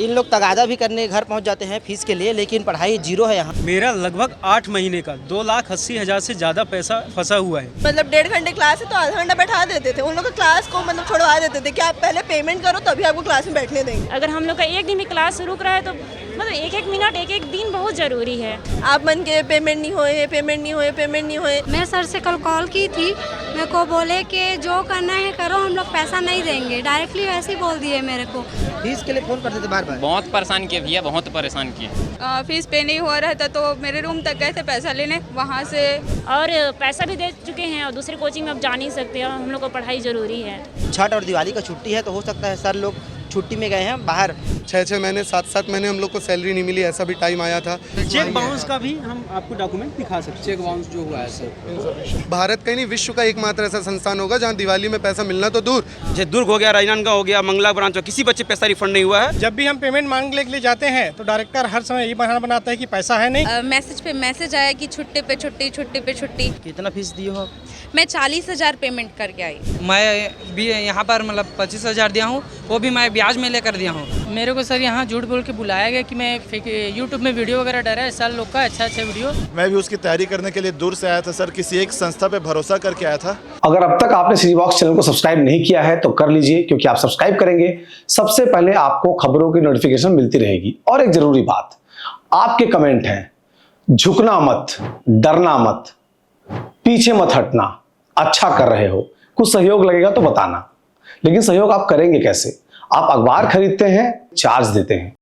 इन लोग तगादा भी करने घर पहुंच जाते हैं फीस के लिए, लेकिन पढ़ाई जीरो है यहाँ। मेरा लगभग 8 महीने का 2,80,000 से ज़्यादा पैसा फंसा हुआ है। मतलब 1.5 घंटे क्लास है तो आधा घंटा बैठा देते थे, उन लोग क्लास को मतलब छुड़वा देते थे कि आप पहले पेमेंट करो तभी आपको क्लास में बैठने देंगे। अगर हम लोग का एक दिन भी क्लास रुक रहा है तो मतलब एक मिनट एक दिन बहुत ज़रूरी है। आप मन के पेमेंट नहीं होए, पेमेंट नहीं होए, पेमेंट नहीं होए। मैं सर से कल कॉल की थी, मेरे को बोले कि जो करना है करो, हम लोग पैसा नहीं देंगे। डायरेक्टली वैसे ही बोल दिए मेरे को। फीस के लिए फ़ोन करते थे बार बार। बहुत परेशान किए भैया, बहुत परेशान किए। फीस पे नहीं हो रहा था तो मेरे रूम तक गए थे पैसा लेने, वहाँ से और पैसा भी दे चुके हैं और दूसरे कोचिंग में अब जा नहीं सकते और हम लोग को पढ़ाई ज़रूरी है। छठ और दिवाली का छुट्टी है तो हो सकता है सर लोग छुट्टी में गए हैं बाहर। 6 महीने 7 महीने हम लोग को सैलरी नहीं मिली, ऐसा भी टाइम आया था। चेक बाउंस का भी हम आपको डॉक्यूमेंट दिखा सकते हैं। चेक बाउंस जो हुआ है सर, भारत का ही नहीं विश्व का एकमात्र ऐसा संस्थान होगा जहां दिवाली में पैसा मिलना तो दूर। जैसे दुर्ग हो गया, राजनांदगांव हो गया, मंगला ब्रांच हो, किसी बच्चे पैसा रिफंड नहीं हुआ है। जब भी हम पेमेंट मांगने के लिए जाते हैं तो डायरेक्टर हर समय ये बहाना बनाता है कि पैसा है नहीं। मैसेज पे मैसेज आया कि छुट्टी पे छुट्टी, छुट्टी पे छुट्टी। कितना फीस दिए हो? मैं 40,000 पेमेंट करके आई। मैं भी यहाँ पर मतलब 25,000 दिया हूँ, वो भी मैं ब्याज में लेकर दिया हूँ। मेरे को सर यहाँ झूठ बोल के बुलाया गया कि मैं यूट्यूब में वीडियो वगैरह डाला है सर लोग का, अच्छा वीडियो। मैं भी उसकी तैयारी करने के लिए दूर से आया था सर, किसी एक संस्था पे भरोसा करके आया था। अगर अब तक आपने सिटी बॉक्स चैनल को सब्सक्राइब नहीं किया है तो कर लीजिए, क्योंकि आप सब्सक्राइब करेंगे सबसे पहले आपको खबरों की नोटिफिकेशन मिलती रहेगी। और एक जरूरी बात, आपके कमेंट हैं, झुकना मत, डरना मत, पीछे मत हटना, अच्छा कर रहे हो, कुछ सहयोग लगेगा तो बताना। लेकिन सहयोग आप करेंगे कैसे? आप अखबार खरीदते हैं, चार्ज देते हैं।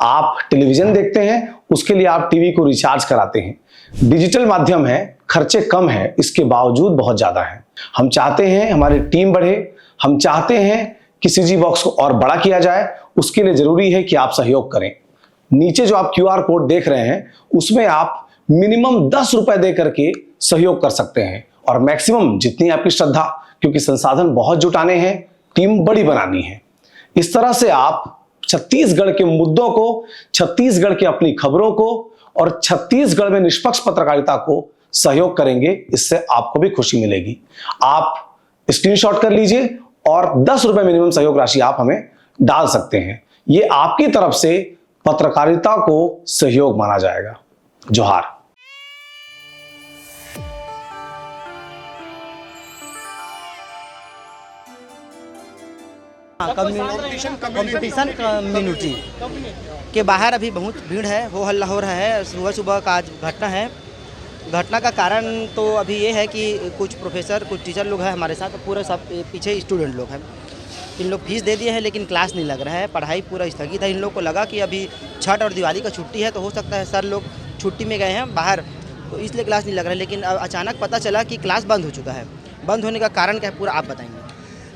आप टेलीविजन देखते हैं, उसके लिए आप टीवी को रिचार्ज कराते हैं। डिजिटल माध्यम है, खर्चे कम है, इसके बावजूद बहुत ज्यादा है। हम चाहते हैं हमारी टीम बढ़े, हम चाहते हैं कि सिटी बॉक्स को और बड़ा किया जाए। उसके लिए जरूरी है कि आप सहयोग करें। नीचे जो आप QR कोड देख रहे हैं उसमें आप मिनिमम 10 रुपए दे करके सहयोग कर सकते हैं, और मैक्सिमम जितनी आपकी श्रद्धा, क्योंकि संसाधन बहुत जुटाने हैं, टीम बड़ी बनानी है। इस तरह से आप छत्तीसगढ़ के मुद्दों को, छत्तीसगढ़ की अपनी खबरों को और छत्तीसगढ़ में निष्पक्ष पत्रकारिता को सहयोग करेंगे। इससे आपको भी खुशी मिलेगी। आप स्क्रीनशॉट कर लीजिए और 10 रुपए मिनिमम सहयोग राशि आप हमें डाल सकते हैं। ये आपकी तरफ से पत्रकारिता को सहयोग माना जाएगा। जोहार। कंपटीशन कम्युनिटी के बाहर अभी बहुत भीड़ है, वो हल्ला हो रहा है। सुबह का आज घटना है। घटना का कारण तो अभी ये है कि कुछ प्रोफेसर, कुछ टीचर लोग हैं हमारे साथ, पूरे सब पीछे स्टूडेंट लोग हैं। इन लोग फीस दे दिए हैं लेकिन क्लास नहीं लग रहा है, पढ़ाई पूरा स्थगित है। इन लोग को लगा कि अभी छठ और दिवाली का छुट्टी है तो हो सकता है सर लोग छुट्टी में गए हैं बाहर, तो इसलिए क्लास नहीं लग रहा है। लेकिन अचानक पता चला कि क्लास बंद हो चुका है। बंद होने का कारण क्या है पूरा आप बताएंगे?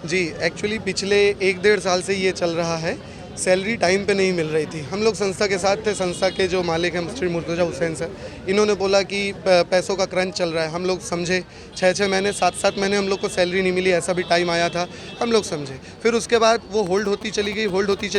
जी, एक्चुअली पिछले 1-1.5 साल से ये चल रहा है। सैलरी टाइम पे नहीं मिल रही थी। हम लोग संस्था के साथ थे। संस्था के जो मालिक हैं श्री मुर्तजा हुसैन सर, इन्होंने बोला कि पैसों का क्रंच चल रहा है। हम लोग समझे। 6 महीने 7 महीने हम लोग को सैलरी नहीं मिली, ऐसा भी टाइम आया था। हम लोग समझे। फिर उसके बाद वो होल्ड होती चली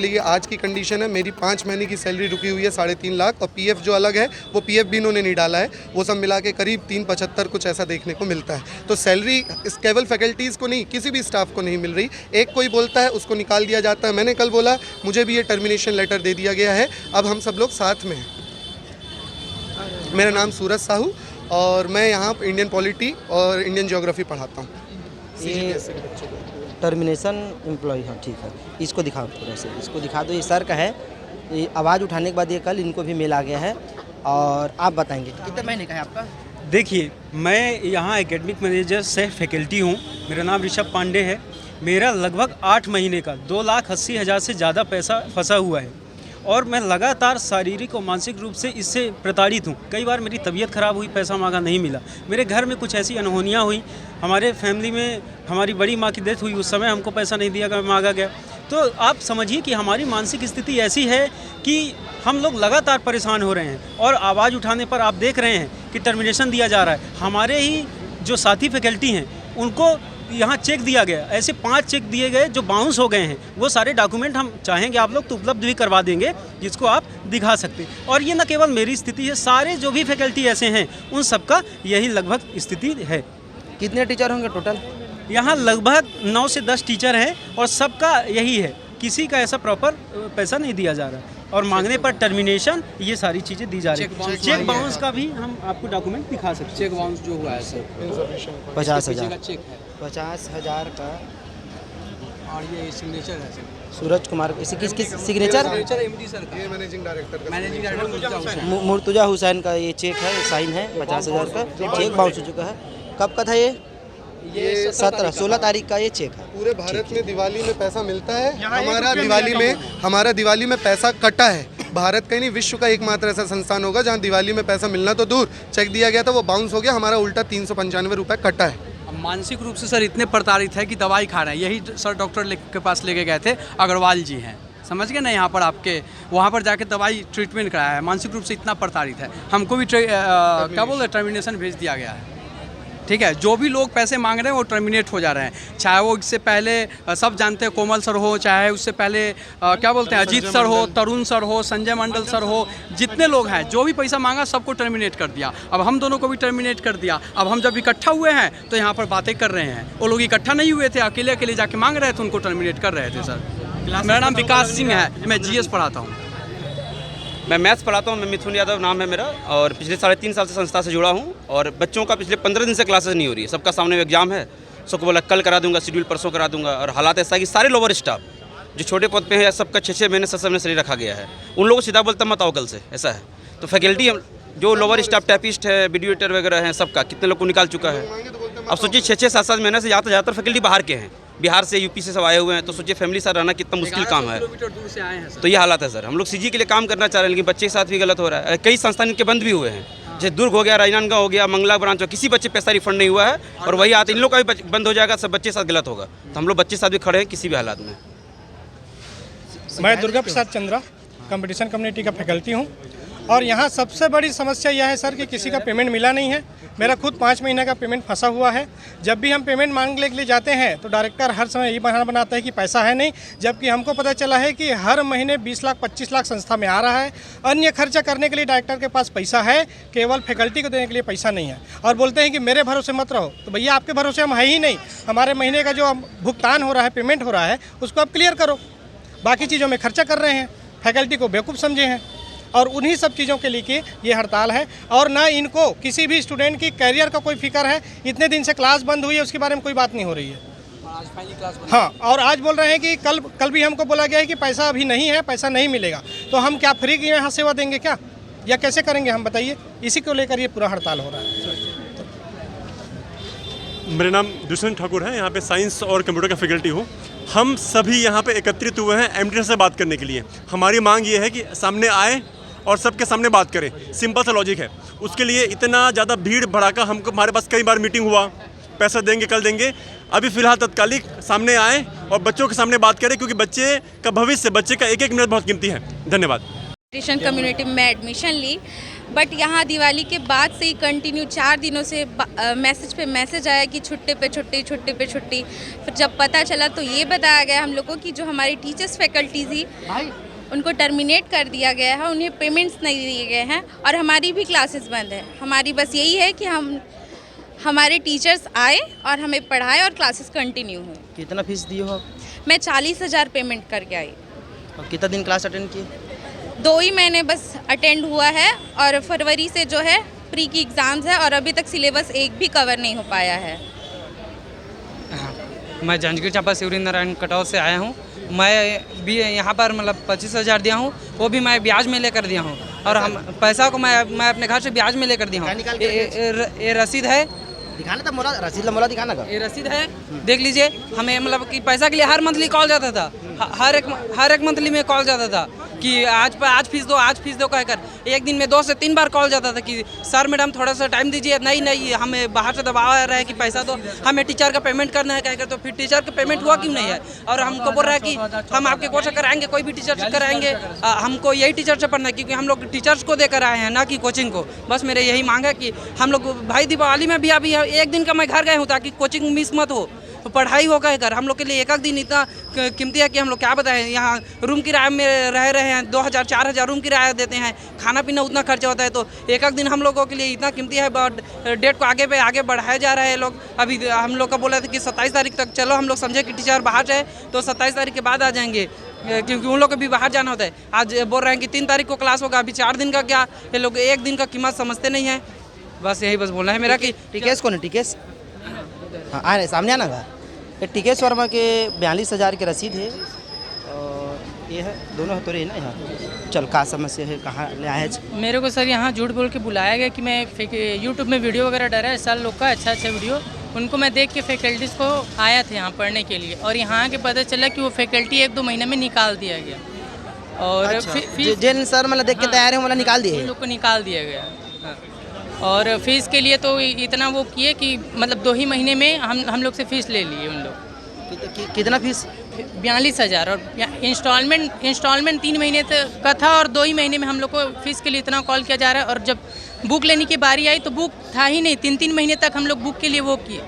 गई। आज की कंडीशन है, मेरी 5 महीने की सैलरी रुकी हुई है 3.5 लाख, और PF जो अलग है वो PF भी इन्होंने नहीं डाला है। वो सब मिला के करीब 375 कुछ ऐसा देखने को मिलता है। तो सैलरी केवल फैकल्टीज़ को नहीं, किसी भी स्टाफ को नहीं मिल रही। एक कोई बोलता है उसको निकाल दिया जाता है। मैंने कल बोला मुझे भी ये टर्मिनेशन लेटर दे दिया गया है। अब हम सब लोग साथ में हैं। मेरा नाम सूरज साहू और मैं यहाँ इंडियन पॉलिटी और इंडियन ज्योग्राफी पढ़ाता हूँ। ये टर्मिनेशन एम्प्लॉय, हाँ ठीक है। इसको दिखाओ, पूरा से इसको दिखा दो। ये सर का है। ये आवाज़ उठाने के बाद ये कल इनको भी मेल आ गया है। और आप बताएंगे कितने महीने का है आपका? देखिए, मैं यहाँ एकेडमिक मैनेजर से फैकल्टी हूँ। मेरा नाम ऋषभ पांडे है। मेरा लगभग 8 महीने का 2,80,000 से ज़्यादा पैसा फंसा हुआ है और मैं लगातार शारीरिक और मानसिक रूप से इससे प्रताड़ित हूँ। कई बार मेरी तबीयत ख़राब हुई, पैसा मांगा नहीं मिला। मेरे घर में कुछ ऐसी अनहोनियाँ हुई। हमारे फैमिली में हमारी बड़ी माँ की डेथ हुई, उस समय हमको पैसा नहीं दिया गया, मांगा गया। तो आप समझिए कि हमारी मानसिक स्थिति ऐसी है कि हम लोग लगातार परेशान हो रहे हैं। और आवाज़ उठाने पर आप देख रहे हैं कि टर्मिनेशन दिया जा रहा है। हमारे ही जो साथी फैकल्टी हैं उनको यहाँ चेक दिया गया, ऐसे 5 चेक दिए गए जो बाउंस हो गए हैं। वो सारे डॉक्यूमेंट हम चाहेंगे आप लोग तो उपलब्ध भी करवा देंगे, जिसको आप दिखा सकते हैं। और ये न केवल मेरी स्थिति है, सारे जो भी फैकल्टी ऐसे हैं उन सबका यही लगभग स्थिति है। कितने टीचर होंगे टोटल? यहाँ लगभग 9 से 10 टीचर हैं और सबका यही है। किसी का ऐसा प्रॉपर पैसा नहीं दिया जा रहा है और मांगने पर टर्मिनेशन, ये सारी चीज़ें दी जा रही है। चेक बाउंस का भी हम आपको डॉक्यूमेंट दिखा सकते हैं। चेक बाउंस जो हुआ है सर 50,000 चेक है 50,000 का। और ये सिग्नेचर है सर सूरज कुमार, इसी किस सिग्नेचर? एमडी सर का, मैनेजिंग डायरेक्टर मुर्तुजा हुसैन का ये चेक है, साइन है 50,000 का, चेक बाउंस हो चुका है। कब का था ये 16 तारीख का ये चेक है। पूरे भारत में दिवाली में पैसा मिलता है, हमारा दिवाली में पैसा कटा है। भारत का ही नहीं, विश्व का एकमात्र ऐसा संस्थान होगा जहां दिवाली में पैसा मिलना तो दूर, चेक दिया गया था वो बाउंस हो गया, हमारा उल्टा 395 रुपये कटा है। मानसिक रूप से सर इतने प्रताड़ित है कि दवाई खा रहे हैं। यही सर डॉक्टर के पास लेके गए थे, अग्रवाल जी हैं, समझ गए ना, यहाँ पर आपके वहाँ पर जाके दवाई ट्रीटमेंट कराया है। मानसिक रूप से इतना प्रताड़ित है, हमको भी क्या बोलते हैं, टर्मिनेशन भेज दिया गया है। ठीक है, जो भी लोग पैसे मांग रहे हैं वो टर्मिनेट हो जा रहे हैं, चाहे वो इससे पहले सब जानते हैं कोमल सर हो, चाहे उससे पहले क्या बोलते हैं अजीत सर हो, तरुण सर हो, संजय मंडल सर हो, जितने लोग हैं जो भी पैसा मांगा सबको टर्मिनेट कर दिया। अब हम दोनों को भी टर्मिनेट कर दिया। अब हम जब इकट्ठा हुए हैं तो यहाँ पर बातें कर रहे हैं, वो लोग इकट्ठा नहीं हुए थे, अकेले अकेले जाके मांग रहे थे, उनको टर्मिनेट कर रहे थे। सर मेरा नाम विकास सिंह है, मैं जीएस पढ़ाता हूँ। मैं मैथ्स पढ़ाता हूँ, मैं मिथुन यादव नाम है मेरा, और पिछले 3.5 साल से संस्था से जुड़ा हूँ। और बच्चों का पिछले 15 दिन से क्लासेस नहीं हो रही है, सबका सामने एग्जाम है, सबको बोला कल करा दूंगा, शेड्यूल परसों करा दूंगा। और हालात ऐसा है कि सारे लोअर स्टाफ जो छोटे पद पे हैं सबका 6-6 महीने 7 महीने से रखा गया है। उन लोगों को सीधा बोलता मत आओ कल से, ऐसा है। तो फैकल्टी जो लोअर स्टाफ टाइपिस्ट है, वीडियो एडिटर वगैरह हैं, सबका कितने लोग को निकाल चुका है। अब सोचिए 6-6 7-7 महीने से ज़्यादातर फैकल्टी बाहर के हैं, बिहार से यूपी से सब आए हुए हैं, तो सोचिए फैमिली साथ रहना कितना मुश्किल काम है। तो ये हालत है सर। हम लोग सीजी के लिए काम करना चाह रहे हैं लेकिन बच्चे के साथ भी गलत हो रहा है। कई संस्थान इनके बंद भी हुए हैं, जैसे दुर्ग हो गया, राजनांदगांव हो गया, मंगला ब्रांच हो, किसी बच्चे पैसा रिफंड नहीं हुआ है। और वही आते इन लोग का भी बंद हो जाएगा, सब बच्चे साथ गलत होगा। तो हम लोग बच्चे साथ भी खड़े हैं किसी भी हालात में। मैं दुर्गा प्रसाद चंद्रा कंपटीशन कम्युनिटी का फैकल्टी हूँ और यहाँ सबसे बड़ी समस्या यह है सर कि किसी का पेमेंट मिला नहीं है। मेरा खुद 5 महीने का पेमेंट फंसा हुआ है। जब भी हम पेमेंट मांगने के लिए जाते हैं तो डायरेक्टर हर समय यही बहाना बनाता है कि पैसा है नहीं, जबकि हमको पता चला है कि हर महीने 20 लाख 25 लाख संस्था में आ रहा है। अन्य खर्चा करने के लिए डायरेक्टर के पास पैसा है, केवल फैकल्टी को देने के लिए पैसा नहीं है। और बोलते हैं कि मेरे भरोसे मत रहो, तो भैया आपके भरोसे हम है ही नहीं। हमारे महीने का जो भुगतान हो रहा है, पेमेंट हो रहा है, उसको आप क्लियर करो। बाकी चीज़ों में खर्चा कर रहे हैं, फैकल्टी को बेवकूफ़ समझे हैं और उन्हीं सब चीज़ों के लिए ये हड़ताल है। और ना इनको किसी भी स्टूडेंट की कैरियर का कोई फिक्र है। इतने दिन से क्लास बंद हुई है, उसके बारे में कोई बात नहीं हो रही है। हाँ, और आज बोल रहे हैं कि कल भी हमको बोला गया है कि पैसा अभी नहीं है, पैसा नहीं मिलेगा। तो हम क्या फ्री की यहाँ सेवा देंगे क्या, या कैसे करेंगे हम बताइए? इसी को लेकर ये पूरा हड़ताल हो रहा है। मेरा नाम दुष्यंत ठाकुर है, यहाँ पे साइंस और कंप्यूटर का फैकल्टी हूँ। हम सभी यहाँ पे एकत्रित हुए हैं एमडी से बात करने के लिए। हमारी मांग ये है कि सामने आए और सबके सामने बात करें। सिंपल सा लॉजिक है। उसके लिए इतना ज़्यादा भीड़ भड़ाका हमारे पास कई बार मीटिंग हुआ, पैसा देंगे कल देंगे। अभी फ़िलहाल तत्कालिक सामने आए और बच्चों के सामने बात करें, क्योंकि बच्चे का भविष्य, बच्चे का एक मिनट बहुत कीमती है। धन्यवाद। कंपटीशन कम्युनिटी में एडमिशन ली, बट यहाँ दिवाली के बाद से ही कंटिन्यू 4 दिनों से मैसेज पे मैसेज आया कि छुट्टी पे छुट्टी, छुट्टी पे छुट्टी। फिर जब पता चला तो ये बताया गया हम लोग को कि जो हमारी टीचर्स फैकल्टी थी उनको टर्मिनेट कर दिया गया है, उन्हें पेमेंट्स नहीं दिए गए हैं और हमारी भी क्लासेस बंद है। हमारी बस यही है कि हमारे टीचर्स आए और हमें पढ़ाए और क्लासेस कंटिन्यू हो। कितना फीस दिए हो आप? मैं 40,000 पेमेंट करके आई। और कितना दिन क्लास अटेंड किए? 2 ही महीने बस अटेंड हुआ है और फरवरी से जो है प्री की एग्ज़ाम्स है और अभी तक सिलेबस एक भी कवर नहीं हो पाया है। मैं जांजगीर चांपा शिवरी नारायण कटौत से आया हूँ। मैं भी यहाँ पर मतलब 25,000 दिया हूँ, वो भी मैं ब्याज में लेकर दिया हूँ। और हम पैसा को मैं अपने घर से ब्याज में लेकर दिया हूँ। ये रसीद है, दिखाना था मोला, रसीद मोला दिखाना का। ये रसीद है, देख लीजिए। हमें मतलब कि पैसा के लिए हर मंथली कॉल जाता था, हर एक मंथली में कॉल जाता था कि आज फीस दो, आज फीस दो कहकर। एक दिन में 2 से 3 बार कॉल जाता था कि सर मैडम थोड़ा सा टाइम दीजिए। नहीं, हमें बाहर से दबाव आ रहा है कि पैसा दो, हमें टीचर का पेमेंट करना है कहकर। तो फिर टीचर का पेमेंट हुआ क्यों नहीं है? और हमको बोल रहा है कि हम आपके कोर्स से कराएंगे, कोई भी टीचर से कराएंगे, हमको यही टीचर से पढ़ना है, क्योंकि हम लोग टीचर्स को देकर आए हैं, ना कि कोचिंग को। बस मेरे यही मांग है कि हम लोग भाई दिवाली में भी अभी 1 दिन का मैं घर गए हूँ ताकि कोचिंग मिस मत हो, तो पढ़ाई हो कहकर। हम लोग के लिए एक दिन इतना कीमती है कि हम लोग क्या बताएं। यहाँ रूम किराए में रह रहे हैं, 2,000-4,000 रूम किराया देते हैं, खाना पीना उतना खर्चा होता है। तो एक दिन हम लोगों के लिए इतना कीमती है। डेट को आगे बढ़ाया जा रहा है लोग। अभी हम लोग का बोला था कि 27 तारीख तक, चलो हम लोग समझे कि टीचर बाहर जाए तो 27 तारीख के बाद आ जाएंगे। क्योंकि उन लोग को भी बाहर जाना होता है। आज बोल रहे हैं कि 3 तारीख को क्लास होगा, अभी 4 दिन का क्या, ये लोग 1 दिन का कीमत समझते नहीं है। बस यही बस बोलना है मेरा कि टिकेश कौन है? टिकेश हाँ आ रहे सामने आना का। ये टिकेश वर्मा के 42,000 की रसीद है और ये है दोनों है तो रही ना यहाँ। चल का समस्या है, कहाँ ले आए? मेरे को सर यहाँ झूठ बोल के बुलाया गया कि मैं यूट्यूब में वीडियो वगैरह डाला है, साल लोग का अच्छा वीडियो, उनको मैं देख के फैकल्टीज़ को आया था यहाँ पढ़ने के लिए, और यहाँ के पता चला कि वो फैकल्टी 1-2 महीने में निकाल दिया गया। और अच्छा, जिन सर मतलब देख के तैयार है मतलब निकाल दिए, उन लोग को निकाल दिया गया। और फीस के लिए तो इतना वो किए कि मतलब 2 ही महीने में हम लोग से फ़ीस ले लिए उन लोग। कितना फीस? 42,000 और इंस्टॉलमेंट 3 महीने का था, और 2 ही महीने में हम लोग को फ़ीस के लिए इतना कॉल किया जा रहा है। और जब बुक लेने की बारी आई तो बुक था ही नहीं, 3-3 महीने तक हम लोग बुक के लिए वो किए।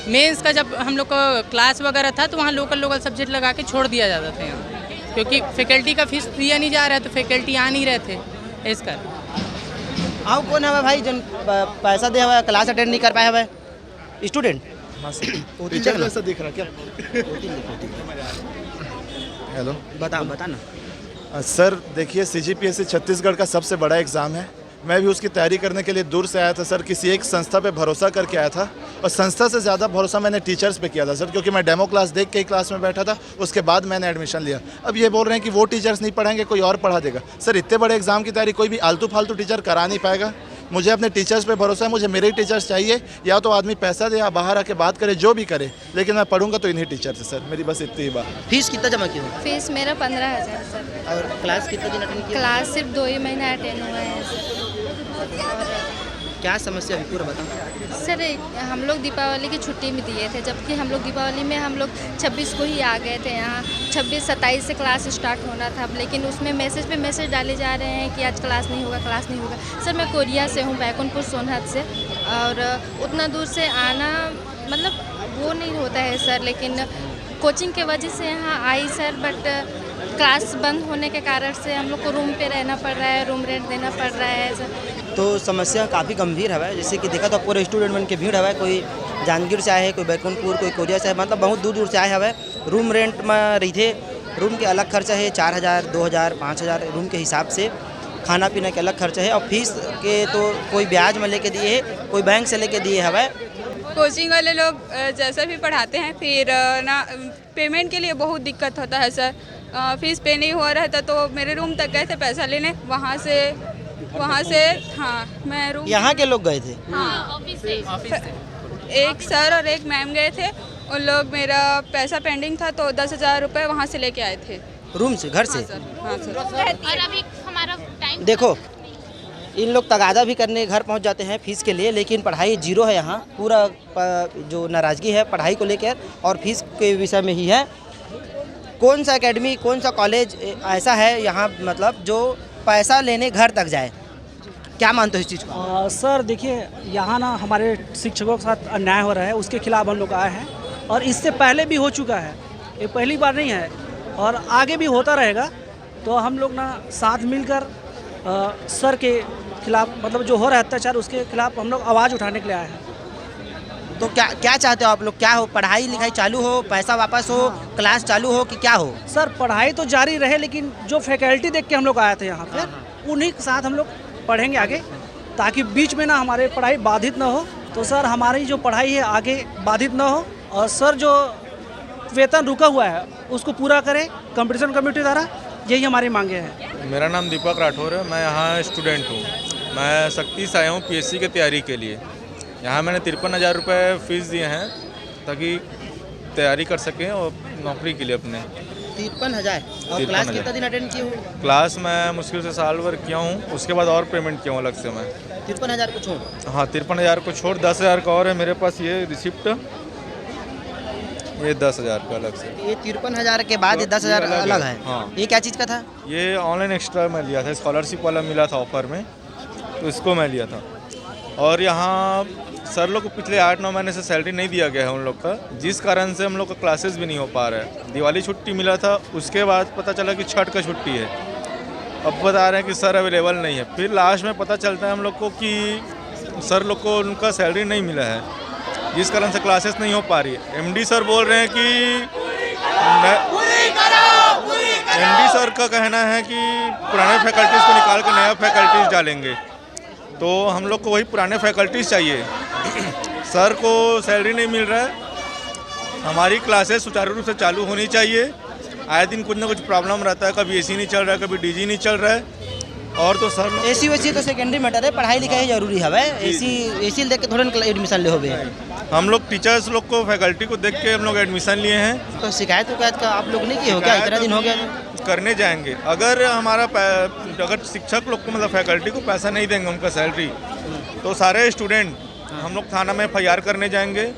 मेंस का जब हम लोग का क्लास वगैरह था तो वहाँ लोकल सब्जेक्ट लगा के छोड़ दिया जाता था यहाँ, क्योंकि फैकल्टी का फीस दिया नहीं जा रहा है तो फैकल्टी आ नहीं रहे थे इसका। आओ कौन है भाई जन पैसा दे हुआ क्लास अटेंड नहीं कर पाया हुआ स्टूडेंट? हाँ सर, टीचर जैसा दिख रहा क्या? हेलो, बता ना सर। देखिए, CGPSC छत्तीसगढ़ का सबसे बड़ा एग्ज़ाम है। मैं भी उसकी तैयारी करने के लिए दूर से आया था सर। किसी एक संस्था पे भरोसा करके आया था, और संस्था से ज़्यादा भरोसा मैंने टीचर्स पे किया था सर, क्योंकि मैं डेमो क्लास देख के ही क्लास में बैठा था, उसके बाद मैंने एडमिशन लिया। अब ये बोल रहे हैं कि वो टीचर्स नहीं पढ़ाएंगे, कोई और पढ़ा देगा। सर, इतने बड़े एग्जाम की तैयारी कोई भी आलतू फालतू टीचर करा नहीं पाएगा। मुझे अपने टीचर्स पे भरोसा है, मुझे मेरे ही टीचर्स चाहिए। या तो आदमी पैसा दे या बाहर आके बात करे, जो भी करे, लेकिन मैं पढ़ूंगा तो इन्हीं टीचर से सर। मेरी बस इतनी ही बात। फीस कितना जमा की? फीस मेरा 15,000 सर। और क्लास कितने दिन अटेंड किया? क्लास सिर्फ 2 ही महीना अटेंड हुआ है सर। क्या समस्या है पूरा बताओ सर। हम लोग दीपावली की छुट्टी में दिए थे, जबकि हम लोग दीपावली में हम लोग 26 को ही आ गए थे यहाँ। 26-27 से क्लास स्टार्ट होना था, लेकिन उसमें मैसेज पे मैसेज डाले जा रहे हैं कि आज क्लास नहीं होगा। सर, मैं कोरिया से हूँ, बैकुंठपुर सोनहत से, और उतना दूर से आना मतलब वो नहीं होता है सर। लेकिन कोचिंग के वजह से यहाँ आई सर, बट क्लास बंद होने के कारण से हम लोग को रूम पे रहना पड़ रहा है, रूम रेंट देना पड़ रहा है सर। तो समस्या काफ़ी गंभीर है। जैसे कि देखा तो पूरे स्टूडेंट बन के भीड़ है, कोई जांजगीर से आए है, कोई बैकुंठपुर, कोई कोरिया से, मतलब बहुत दूर से आए है। रूम रेंट में रही थे, रूम के अलग खर्चा है 4,000, 2,000, 5,000 रूम के हिसाब से। खाना पीना के अलग खर्चा है, और फीस के तो कोई ब्याज में लेके दिए है, कोई बैंक से लेके दिए है। कोचिंग वाले लोग जैसा भी पढ़ाते हैं, फिर ना पेमेंट के लिए बहुत दिक्कत होता है सर। फीस पे नहीं हो रहा था तो मेरे रूम तक गए थे पैसा लेने, वहाँ से हाँ मैं रूम। यहाँ के लोग गए थे? हाँ, ऑफिस से एक सर और एक मैम गए थे। उन लोग मेरा पैसा पेंडिंग था तो 10,000 रुपये वहाँ से लेके आए थे, रूम से, घर से। हाँ सर। और अभी हमारा टाइम देखो, इन लोग तगादा भी करने घर पहुंच जाते हैं फीस के लिए, लेकिन पढ़ाई जीरो है यहाँ। पूरा जो नाराज़गी है पढ़ाई को लेकर और फीस के विषय में ही है। कौन सा एकेडमी, कौन सा कॉलेज ऐसा है यहाँ मतलब जो पैसा लेने घर तक जाए? क्या मानते हो इस चीज़ को? सर देखिए, यहाँ ना हमारे शिक्षकों के साथ अन्याय हो रहा है, उसके खिलाफ हम लोग आए हैं, और इससे पहले भी हो चुका है, ये पहली बार नहीं है, और आगे भी होता रहेगा। तो हम लोग ना साथ मिलकर सर के खिलाफ, मतलब जो हो रहा है अत्याचार, उसके खिलाफ हम लोग आवाज़ उठाने के लिए आए हैं। तो क्या चाहते हो आप लोग? क्या हो, पढ़ाई लिखाई चालू हो, पैसा वापस हो, क्लास चालू हो, कि क्या हो? सर, पढ़ाई तो जारी रहे, लेकिन जो फैकल्टी देख के हम लोग आए थे यहाँ पे, उन्हीं के साथ हम लोग पढ़ेंगे आगे, ताकि बीच में ना हमारी पढ़ाई बाधित ना हो। तो सर, हमारी जो पढ़ाई है आगे बाधित ना हो, और सर जो वेतन रुका हुआ है उसको पूरा करें कंपटीशन कमेटी द्वारा, यही हमारी मांगे हैं। मेरा नाम दीपक राठौर है, मैं यहाँ स्टूडेंट हूँ। मैं शक्ति से आया हूँ PSC की तैयारी के लिए। यहाँ मैंने 53,000 रुपये फ़ीस दिए हैं ताकि तैयारी कर सकें और नौकरी के लिए अपने। 53,000? और क्लास कितना दिन अटेंड किए हो? क्लास मैं मुश्किल से साल भर किया हूँ, उसके बाद और पेमेंट किया हूँ अलग से मैं। 53,000 को छोड़? हाँ, 53,000 को छोड़ 10,000 का और है मेरे पास, ये रिसिप्ट, ये 10,000 का अलग से। ये 53,000 के बाद 10,000 अलग है? हाँ। ये क्या चीज़ का था? ये ऑनलाइन एक्स्ट्रा मैं लिया था, स्कॉलरशिप वाला मिला था ऑफर में, तो इसको मैं लिया था। और यहाँ सर लोग को पिछले 8-9 महीने से सैलरी नहीं दिया गया है उन लोग का, जिस कारण से हम लोग का क्लासेस भी नहीं हो पा रहा है। दिवाली छुट्टी मिला था, उसके बाद पता चला कि छठ का छुट्टी है, अब बता रहे हैं कि सर अवेलेबल नहीं है। फिर लास्ट में पता चलता है हम लोग को कि सर लोग को उनका सैलरी नहीं मिला है, जिस कारण से क्लासेस नहीं हो पा रही है। MD सर बोल रहे हैं कि वीसी सर का कहना है कि पुराने फैकल्टीज़ को निकाल के नया फैकल्टीज़ डालेंगे, तो हम लोग को वही पुराने फैकल्टीज़ चाहिए। सर को सैलरी नहीं मिल रहा है, हमारी क्लासेस सुचारू रूप से चालू होनी चाहिए। आए दिन कुछ ना कुछ प्रॉब्लम रहता है, कभी एसी नहीं चल रहा है, कभी डीजी नहीं चल रहा है। और तो सर एसी वैसी तो सेकेंडरी मैटर है, पढ़ाई लिखाई जरूरी है। एसी देख के थोड़ा एडमिशन ले हो गए। हम लोग टीचर्स लोग को फैकल्टी को देख के हम लोग एडमिशन लिए हैं। तो शिकायत का आप लोग नहीं किए हो क्या? इतना दिन हो गया करने जाएंगे। अगर अगर शिक्षक लोग को मतलब फैकल्टी को पैसा नहीं देंगे उनका सैलरी, तो सारे स्टूडेंट हम लोग थाना में FIR करने जाएंगे।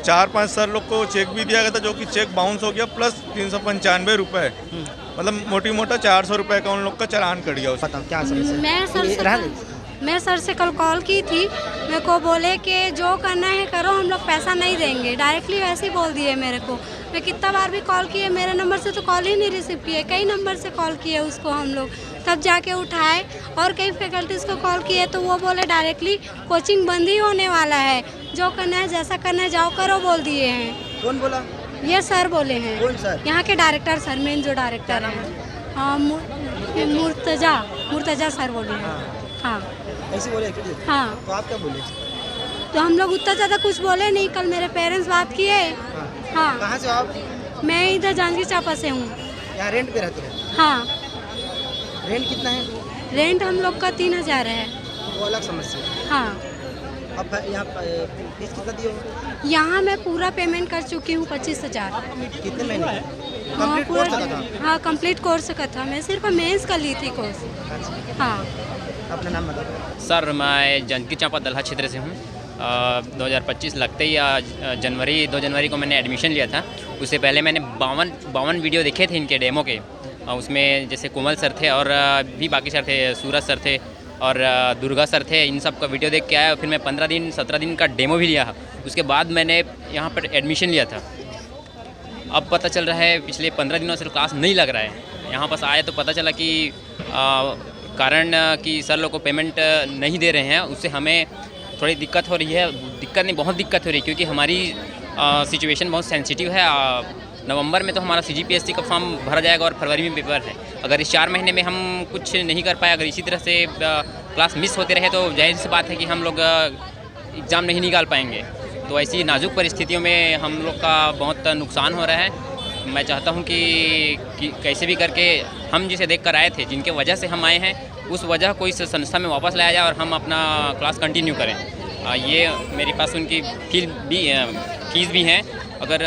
4-5 सर लोग को चेक भी दिया गया था, जो कि चेक बाउंस हो गया, प्लस 395 रुपये, मतलब मोटी मोटा 400 रुपये का उन लोग का चालान कट गया। क्या समस्या? मैं सर से कल कॉल की थी, मेरे को बोले कि जो करना है करो, हम लोग पैसा नहीं देंगे। डायरेक्टली वैसे ही बोल दिए मेरे को। मैं कितना बार भी कॉल किए, मेरे नंबर से तो कॉल ही नहीं रिसीव किए। कई नंबर से कॉल किए उसको हम लोग, तब जाके उठाए। और कई फैकल्टीज़ को कॉल किए तो वो बोले डायरेक्टली कोचिंग बंद ही होने वाला है, जो करना है जैसा करना है जाओ करो, बोल दिए हैं। कौन बोला? ये सर बोले हैं। कौन सर? यहाँ के डायरेक्टर सर, मेन जो डायरेक्टर हैं। हाँ, मुर्तजा सर बोले हैं। हाँ ऐसे बोले? हाँ। तो आप क्या बोले? तो हम लोग उतना ज़्यादा कुछ बोले नहीं। कल मेरे पेरेंट्स बात किए। हाँ। कहाँ से आप? मैं इधर जांजगीर चांपा से हूँ। यहाँ रेंट पे रहते हैं? हाँ। रेंट कितना है? रेंट हम लोग का 3000 है। वो अलग समस्या है। हाँ। अब यहाँ फीस कितना दिए हो? यहाँ मैं पूरा पेमेंट कर चुकी हूँ 25,000। कितने महीने? हाँ पूरा। हाँ कंप्लीट कोर्स का था, मैं सिर्फ मेंस का ली थी कोर्स। हाँ। अपना नाम बताओ। सर मैं जांजगीर चांपा दलहा क्षेत्र से हूँ। 2025 लगते ही 2 जनवरी को मैंने एडमिशन लिया था। उससे पहले मैंने 52 वीडियो देखे थे इनके डेमो के। उसमें जैसे कोमल सर थे और भी बाकी सर थे, सूरज सर थे और दुर्गा सर थे। इन सब का वीडियो देख के आया। फिर मैं 17 दिन का डेमो भी लिया। उसके बाद मैंने यहाँ पर एडमिशन लिया था। अब पता चल रहा है पिछले 15 दिनों से क्लास नहीं लग रहा है। यहाँ पास आया तो पता चला कि कारण कि सर लोग को पेमेंट नहीं दे रहे हैं, उससे हमें थोड़ी दिक्कत हो रही है। दिक्कत नहीं, बहुत दिक्कत हो रही है, क्योंकि हमारी सिचुएशन बहुत सेंसिटिव है। नवंबर में तो हमारा CGPSC का फॉर्म भरा जाएगा और फरवरी में पेपर है। अगर इस 4 महीने में हम कुछ नहीं कर पाए, अगर इसी तरह से क्लास मिस होते रहे, तो जाहिर सी बात है कि हम लोग एग्ज़ाम नहीं निकाल पाएंगे। तो ऐसी नाजुक परिस्थितियों में हम लोग का बहुत नुकसान हो रहा है। मैं चाहता हूं कि कैसे भी करके हम जिसे देख कर आए थे, जिनके वजह से हम आए हैं, उस वजह को इस संस्था में वापस लाया जाए और हम अपना क्लास कंटिन्यू करें। ये मेरे पास उनकी फीस भी है। अगर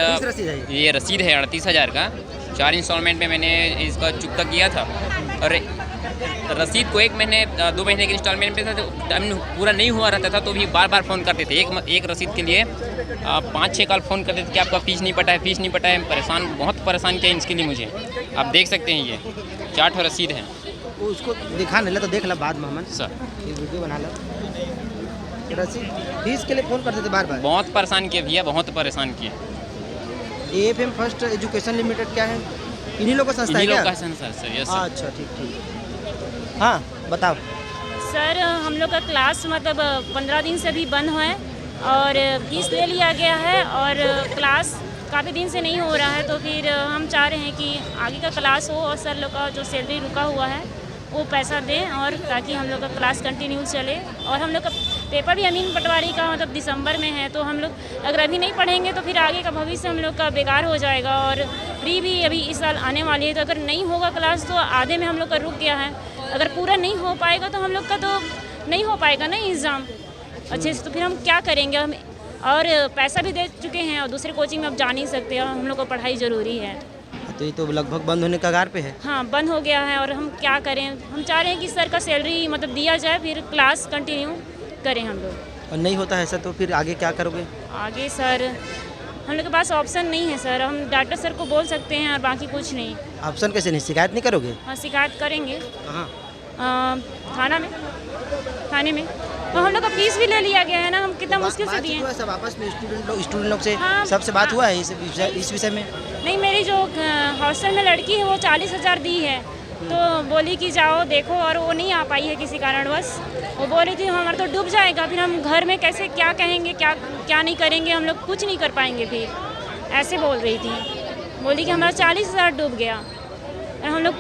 ये रसीद है 38,000 का, 4 इंस्टॉलमेंट में मैंने इसका चुकता किया था। और रसीद को 1 महीने 2 महीने के इंस्टॉलमेंट पे था, तो टाइम पूरा नहीं हुआ रहता था तो भी बार बार फ़ोन करते थे। एक रसीद के लिए 5-6 कॉल फ़ोन करते थे कि आपका फ़ीस नहीं पटा है। बहुत परेशान किया इसके लिए मुझे। आप देख सकते हैं, ये 4 ठो रसीद हैं। उसको दिखा नहीं ला तो देख ला बाद में हमन सर, ये वीडियो बना ला। रसीद फीस के लिए फ़ोन करते थे बार बार। बहुत परेशान किए भैया, बहुत परेशान किए। AFM फर्स्ट एजुकेशन लिमिटेड क्या है? इन्हीं लोग का संस्था है क्या? Sir, yes sir. अच्छा ठीक। हाँ बताओ। सर हम लोग का क्लास मतलब 15 दिन से भी बंद है और फीस ले लिया गया है और क्लास काफ़ी दिन से नहीं हो रहा है। तो फिर हम चाह रहे हैं कि आगे का क्लास हो और सर लोग का जो सैलरी रुका हुआ है वो पैसा दें, और ताकि हम लोग का क्लास कंटिन्यू चले। और हम लोग का पेपर भी अमीन पटवारी का मतलब दिसंबर में है, तो हम लोग अगर अभी नहीं पढ़ेंगे तो फिर आगे का भविष्य हम लोग का बेकार हो जाएगा। और प्री भी अभी इस साल आने वाली है, तो अगर नहीं होगा क्लास तो आधे में हम लोग का रुक गया है। अगर पूरा नहीं हो पाएगा तो हम लोग का तो नहीं हो पाएगा ना एग्ज़ाम अच्छे से, तो फिर हम क्या करेंगे? हम और पैसा भी दे चुके हैं और दूसरे कोचिंग में अब जा नहीं सकते, और हम लोग को पढ़ाई ज़रूरी है। तो ये तो लगभग बंद होने का कगार पे है। हाँ बंद हो गया है और हम क्या करें? हम चाह रहे हैं कि सर का सैलरी मतलब दिया जाए, फिर क्लास कंटिन्यू करें हम लोग। और नहीं होता है सर तो फिर आगे क्या करोगे? आगे सर हम लोग के पास ऑप्शन नहीं है सर। हम डॉक्टर सर को बोल सकते हैं और बाकी कुछ नहीं। ऑप्शन कैसे नहीं? शिकायत नहीं करोगे? हाँ शिकायत करेंगे। कहाँ? थाने में। और हम लोग का फीस भी ले लिया गया है ना, हम कितना मुश्किल से दिए। सब आपस में स्टूडेंट लोग से हाँ, सबसे बात हुआ है इस विषय में? नहीं, मेरी जो हॉस्टल में लड़की है वो 40,000 दी है, तो बोली कि जाओ देखो, और वो नहीं आ पाई है किसी कारणवश। वो बोल रही थी हमारा तो डूब जाएगा, फिर हम घर में कैसे क्या कहेंगे, क्या नहीं करेंगे, हम लोग कुछ नहीं कर पाएंगे। फिर ऐसे बोल रही थी, बोली कि हमारा 40,000 डूब गया। हम लोग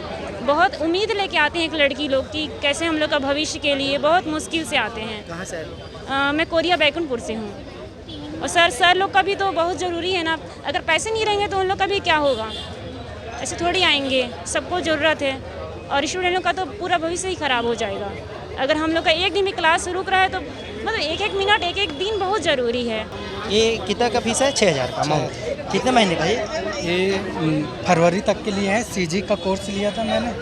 बहुत उम्मीद लेके आते हैं एक लड़की लोग कि कैसे हम लोग का भविष्य के लिए बहुत मुश्किल से आते हैं। कहाँ से? मैं कोरिया बैकुंठपुर से हूँ। और सर लोग का भी तो बहुत ज़रूरी है ना, अगर पैसे नहीं रहेंगे तो उन लोग का भी क्या होगा, ऐसे थोड़ी आएंगे, सबको ज़रूरत है। और स्टूडेंटों का तो पूरा भविष्य ही ख़राब हो जाएगा। अगर हम लोग का एक दिन भी क्लास रुक रहा है तो मतलब एक मिनट एक दिन बहुत ज़रूरी है। ये कितना का फीस है? 6000 का अमाउंट। कितने महीने का ये फरवरी तक के लिए है। सीजी का कोर्स लिया था मैंने,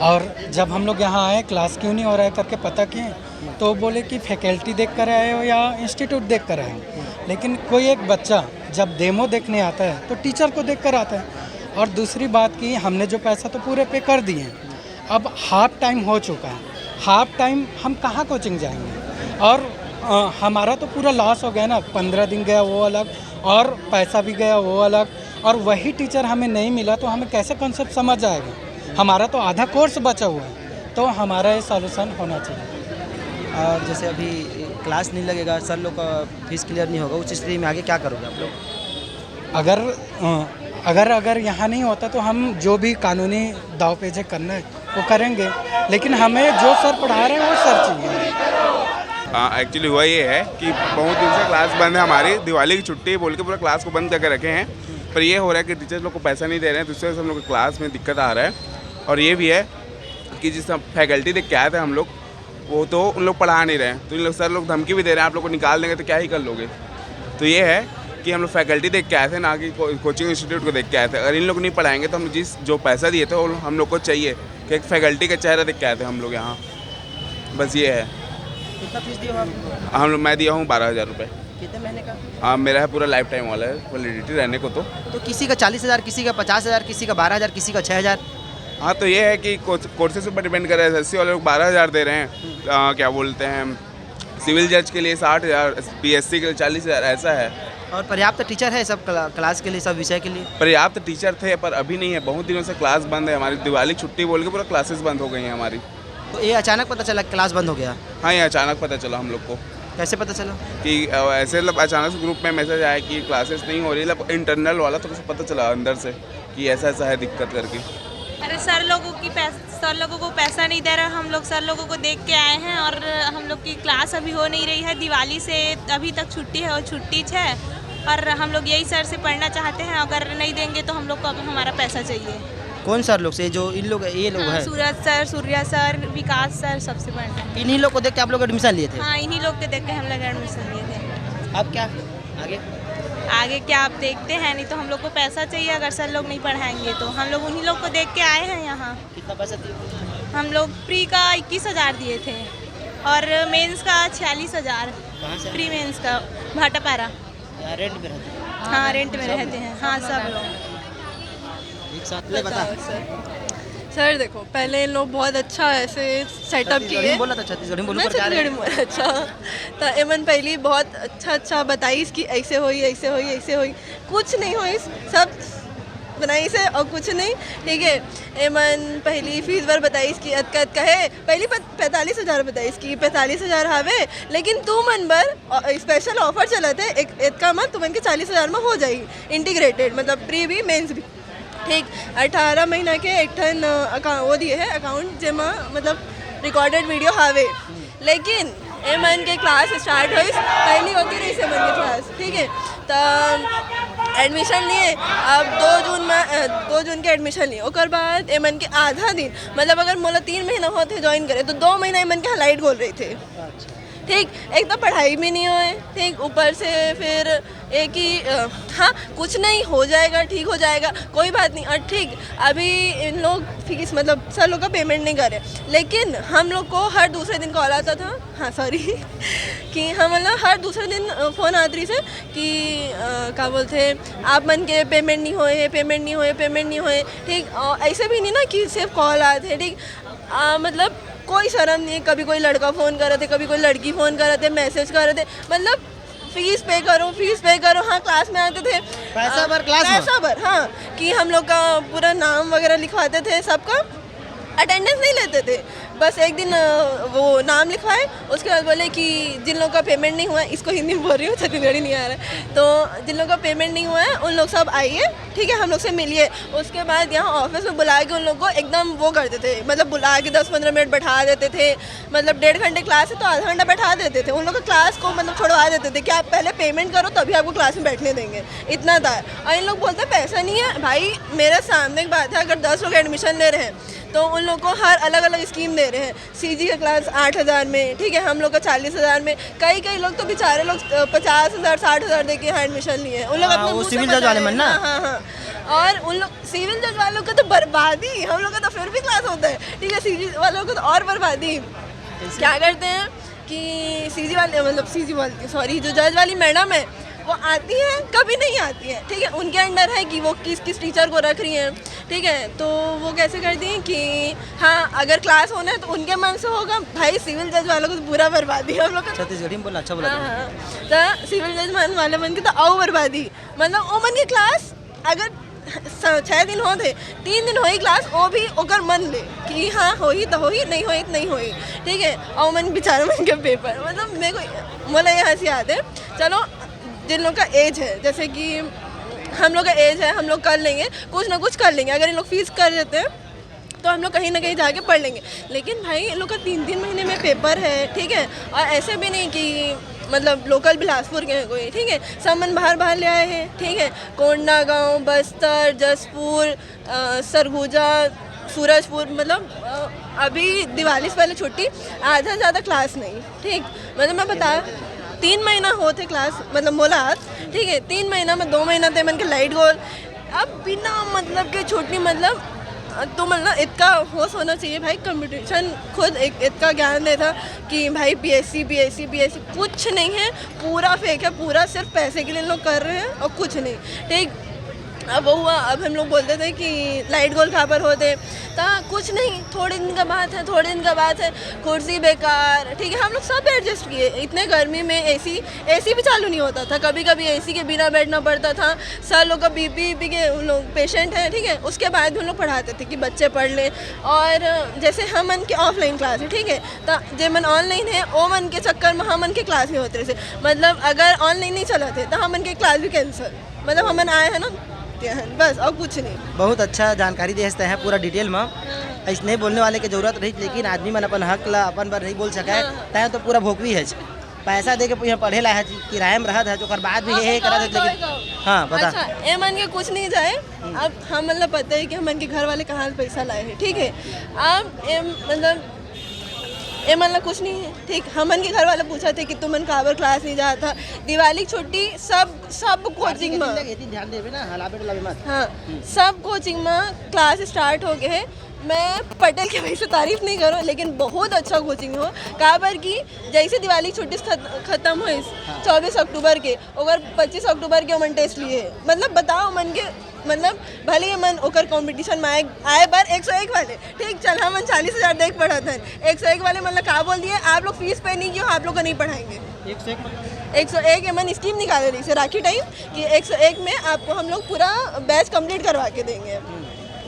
और जब हम लोग यहाँ आए क्लास क्यों नहीं हो रहा है करके पता किए तो बोले कि फैकल्टी देख कर आए हो या इंस्टीट्यूट देख कर आए हो। लेकिन कोई एक बच्चा जब डेमो देखने आता है तो टीचर को देख कर आता है। और दूसरी बात कि हमने जो पैसा तो पूरे पे कर दिए हैं, अब हाफ टाइम हो चुका है। हाफ टाइम हम कहाँ कोचिंग जाएंगे, और हमारा तो पूरा लॉस हो गया ना। 15 दिन गया वो अलग, और पैसा भी गया वो अलग, और वही टीचर हमें नहीं मिला तो हमें कैसे कॉन्सेप्ट समझ आएगा। हमारा तो आधा कोर्स बचा हुआ है, तो हमारा ये सॉल्यूशन होना चाहिए। और जैसे अभी क्लास नहीं लगेगा, सर लोग का फीस क्लियर नहीं होगा, उस स्थिति में आगे क्या करोगे आप लोग? अगर यहाँ नहीं होता तो हम जो भी कानूनी दाव पेच करना है वो करेंगे, लेकिन हमें जो सर पढ़ा रहे हैं वो सर चाहिए। एक्चुअली हुआ ये है कि बहुत दिन से क्लास बंद है हमारी, दिवाली की छुट्टी बोल के पूरा क्लास को बंद करके रखे हैं। पर ये हो रहा है कि टीचर्स लोग को पैसा नहीं दे रहे हैं, तो उससे हम लोग को क्लास में दिक्कत आ रहा है। और ये भी है कि जिस फैकल्टी देख के आए थे हम लोग, वो तो उन लोग पढ़ा नहीं रहे हैं, तो इन लोग सर लोग धमकी भी दे रहे हैं आप लोग को निकाल देंगे तो क्या ही कर लोगे। तो ये है कि हम लोग फैकल्टी देख के आए थे, ना कि कोचिंग इंस्टीट्यूट को देख के आए थे। अगर इन लोग नहीं पढ़ाएंगे तो हम जो पैसा दिए थे वो हम लोग को चाहिए कि एक फैकल्टी का चेहरा देख के आए थे हम लोग यहाँ। बस ये है। कितना फीस दिया आप? मैं दिया हूँ 12,000 रुपये। कितने महीने का? हाँ, मेरा है पूरा लाइफ टाइम वाला है, वैलिडिटी रहने को। तो किसी का 40,000, किसी का 50,000, किसी का 12,000, किसी का 6,000। हाँ, तो ये है कि कोर्सेज पर डिपेंड कर रहा है। एसएससी वाले लोग 12,000 दे रहे हैं, क्या बोलते हैं, सिविल जज के लिए 60,000, पीएससी के लिए 40,000, ऐसा है। और पर्याप्त टीचर है सब क्लास के लिए, सब विषय के लिए? पर्याप्त टीचर थे पर अभी नहीं है, बहुत दिनों से क्लास बंद है हमारी। दिवाली छुट्टी बोल के पूरा क्लासेस बंद हो गई हैं हमारी। तो ये अचानक पता चला क्लास बंद हो गया? हाँ, ये अचानक पता चला हम लोग को। कैसे पता चला? कि ऐसे मतलब अचानक से ग्रुप में मैसेज आया कि क्लासेस नहीं हो रही, मतलब इंटरनल वाला, तो पता चला अंदर से कि ऐसा ऐसा है दिक्कत करके। अरे सर लोगों को पैसा नहीं दे रहा, हम लोग सर लोगों को देख के आए हैं, और हम लोग की क्लास अभी हो नहीं रही है। दिवाली से अभी तक छुट्टी है, और छुट्टी है, और हम लोग यही सर से पढ़ना चाहते हैं। अगर नहीं देंगे तो हम लोग को अब हमारा पैसा चाहिए। कौन सर लोग से? जो इन लोग, ये लोग हैं? सूरज सर, सूर्या सर, विकास सर, सबसे पढ़ना है। इन्हीं लोग को देख के आप लोग एडमिशन लिए थे? हाँ, इन्हीं लोग के देख के हम लोग एडमिशन लिए थे। अब क्या आगे क्या आप देखते हैं, नहीं तो हम लोग को पैसा चाहिए। अगर सर लोग नहीं पढ़ाएंगे तो हम लोग उन्हीं लोग को देख के आए हैं यहाँ। कितना पैसा दिए? हम लोग प्री का 21,000 दिए थे, और मेंस का 46,000। प्री मेंस का भाटापारा। रेंट में रहते हैं? हाँ, रेंट में रहते हैं। हाँ, सब लोग एक साथ ले बता। सर देखो, पहले इन लोग बहुत अच्छा ऐसे सेटअप किए। बोला था छत्तीसगढ़ी बोलो। मैं छत्तीसगढ़ी बोला। अच्छा, तो एमन पहले बहुत अच्छा बताई कि ऐसे हुई, ऐसे हुई, ऐसे हुई। कुछ नहीं हुई, सब बनाई से और कुछ नहीं। ठीक है, एमन पहली फीस बार बताई कि अतका है, पहली 45,000 बताई कि 45,000 हावे, लेकिन तू मन बर स्पेशल ऑफर चला थे एक का मन तुमन के 40,000 में हो जाएगी इंटीग्रेटेड, मतलब प्री भी मेंस भी। ठीक, 18 महीना के एक ठन वो दिए है अकाउंट, जेमा मतलब रिकॉर्डेड वीडियो हावे। लेकिन एमन के क्लास स्टार्ट हुई, पहली होती रही से मन के क्लास। ठीक है, तो एडमिशन लिए। अब 2 जून के एडमिशन लिए, और बाद एमन के आधा दिन, मतलब अगर मोला 3 महीना होते ज्वाइन करे तो 2 महीना एमन के हाईलाइट बोल रही थे। ठीक, एक तो पढ़ाई भी नहीं हुए। ठीक, ऊपर से फिर एक ही हाँ कुछ नहीं हो जाएगा, ठीक हो जाएगा, कोई बात नहीं। और ठीक, अभी इन लोग फीस मतलब सर लोग का पेमेंट नहीं करे, लेकिन हम लोग को हर दूसरे दिन कॉल आता था। हाँ सॉरी कि हम मतलब हर दूसरे दिन फ़ोन आती रही से कि क्या बोलते आप मन के पेमेंट नहीं होए, पेमेंट नहीं होए, पेमेंट नहीं होए। ठीक, ऐसे भी नहीं ना कि सिर्फ कॉल आते हैं। ठीक, मतलब कोई शर्म नहीं है। कभी कोई लड़का फ़ोन कर रहे थे, कभी कोई लड़की फ़ोन कर रहे थे, मैसेज कर रहे थे, मतलब फीस पे करो, फीस पे करो। हाँ, क्लास में आते थे, पैसा भर क्लास में, पैसा भर। हाँ, कि हम लोग का पूरा नाम वगैरह लिखवाते थे, सबका अटेंडेंस नहीं लेते थे। बस एक दिन वो नाम लिखवाए, उसके बाद बोले कि जिन लोगों का पेमेंट नहीं हुआ है, इसको हिंदी में बोल रही हूँ, छत्तीसगढ़ी नहीं आ रहा है, तो जिन लोगों का पेमेंट नहीं हुआ है उन लोग सब आइए, ठीक है, हम लोग से मिलिए। उसके बाद यहाँ ऑफिस में बुला के उन लोग को एकदम वो करते थे, मतलब बुला के 10-15 मिनट बैठा देते थे, मतलब 1.5 घंटे क्लास है तो आधा घंटा बैठा देते थे। उन लोग का क्लास को मतलब छुड़वा देते थे कि आप पहले पेमेंट करो तभी आपको क्लास में बैठने देंगे, इतना था। और इन लोग बोलते पैसा नहीं है। भाई मेरे सामने एक बात है, अगर 10 लोग एडमिशन ले रहे हैं तो उन लोग को हर अलग अलग स्कीम दे रहे हैं। सीजी का क्लास 8,000 में, ठीक है, हम लोग का 40,000 में, कई लोग तो बेचारे लोग 50,000 60,000 दे के यहाँ एडमिशन लिए हैं। उन लोग अपने सिविल जज वाले मन ना, हाँ, और उन लोग सिविल जज वालों का तो बर्बादी, हम लोग का तो फिर भी क्लास होता है, ठीक है, सीजी वालों को तो और बर्बादी। क्या करते हैं कि सीजी वाले मतलब सीजी वाले सॉरी जो जज वाली मैडम है वो आती है, कभी नहीं आती है, ठीक है, उनके अंडर है कि वो किस टीचर को रख रही हैं, ठीक है, तो वो कैसे करती हैं कि हाँ अगर क्लास होना है तो उनके मन से होगा। भाई सिविल जज वालों को तो पूरा बर्बादी है हम लोग का। छत्तीसगढ़ी में बोला अच्छा बोला। हाँ, तो सिविल जज वाले बन के तो आओ बर्बादी, मतलब ओ मन की क्लास अगर 6 दिन होते, 3 दिन होई क्लास, वो भी ओकर मन ले कि हाँ होई तो होई, नहीं होई तो नहीं होई, ठीक है, और मन बेचारा मन के पेपर, मतलब मेरे को मोला ये हंसी आते हैं। चलो जिन लोग का एज है, जैसे कि हम लोग का एज है, हम लोग कर लेंगे, कुछ ना कुछ कर लेंगे। अगर इन लोग फीस कर देते हैं तो हम लोग कहीं ना कहीं जाके पढ़ लेंगे। लेकिन भाई इन लोग का 3-3 महीने में पेपर है, ठीक है, और ऐसे भी नहीं कि मतलब लोकल बिलासपुर के हैं कोई, ठीक है, सब मन बाहर ले आए हैं, ठीक है, कोंडागांव, बस्तर, जसपुर, सरगुजा, सूरजपुर, मतलब अभी दिवाली से पहले छुट्टी, आधा से ज़्यादा क्लास नहीं, ठीक, मतलब मैं बता 3 महीना होते क्लास, मतलब मोलात, ठीक है, 3 महीना में 2 महीना थे मन के लाइट गोल, अब बिना मतलब के छुट्टी, मतलब तो मतलब इतना होश होना चाहिए भाई। कंपटीशन खुद एक इतना ज्ञान देता कि भाई पीएससी कुछ नहीं है, पूरा फेक है, पूरा सिर्फ पैसे के लिए लोग कर रहे हैं और कुछ नहीं, ठीक। अब वो हुआ, अब हम लोग बोलते थे कि लाइट गोल कहाँ पर होते, तो कुछ नहीं, थोड़े दिन का बात है, कुर्सी बेकार, ठीक है, हम लोग सब एडजस्ट किए। इतने गर्मी में एसी भी चालू नहीं होता था, कभी कभी एसी के बिना बैठना पड़ता था। सर लोग का बीपी के उन लोग पेशेंट हैं, ठीक है, उसके बाद भी उन लोग पढ़ाते थे कि बच्चे पढ़ लें। और जैसे हम मन के ऑफलाइन क्लास है, ठीक है, तो जो मन ऑनलाइन है वो मन के चक्कर में हम मन के क्लास नहीं होते थे, मतलब अगर ऑनलाइन नहीं चला थे तो हम मन के क्लास भी कैंसिल, मतलब हम आए हैं ना बस, और कुछ नहीं। बहुत अच्छा जानकारी दे हैं पूरा डिटेल में, ऐसे नहीं बोलने वाले की जरूरत रही, लेकिन आदमी मन अपन हक ला अपन पर नहीं बोल सका है, तय तो पूरा भोकवी है, पैसा दे के यहाँ पढ़े ला है, किराए में रहत है, जो बाद भी ये करा था, लेकिन हाँ बता। अच्छा, ये मन के कुछ नहीं जाए, अब हम मतलब पता है कि हम मन के घर वाले कहाँ पैसा लाए हैं, ठीक है, अब ये मतलब कुछ नहीं है, ठीक। हमन के घर वाले पूछा थे कि तुमन काबर क्लास नहीं जाता, दिवाली छुट्टी सब कोचिंग में ध्यान देवे ना, हाँ, सब कोचिंग में क्लास स्टार्ट हो गए हैं। मैं पटेल के भाई से तारीफ नहीं करूँ, लेकिन बहुत अच्छा कोचिंग हो, काबर की जैसे दिवाली छुट्टी खत्म हुई 24 अक्टूबर के, अगर 25 अक्टूबर के मन टेस्ट लिए, मतलब बताओ मन के, मतलब भले ही मन ओकर कंपटीशन में आए बार 101 वाले, ठीक, चल हम 40,000 देख पढ़ा था, 101 वाले मतलब क्या बोल दिए, आप लोग फीस पे नहीं किया, आप लोग को नहीं पढ़ाएंगे। 101 मन स्कीम निकाले रही से राखी टाइम कि 101 में आपको हम लोग पूरा बैच कंप्लीट करवा के देंगे,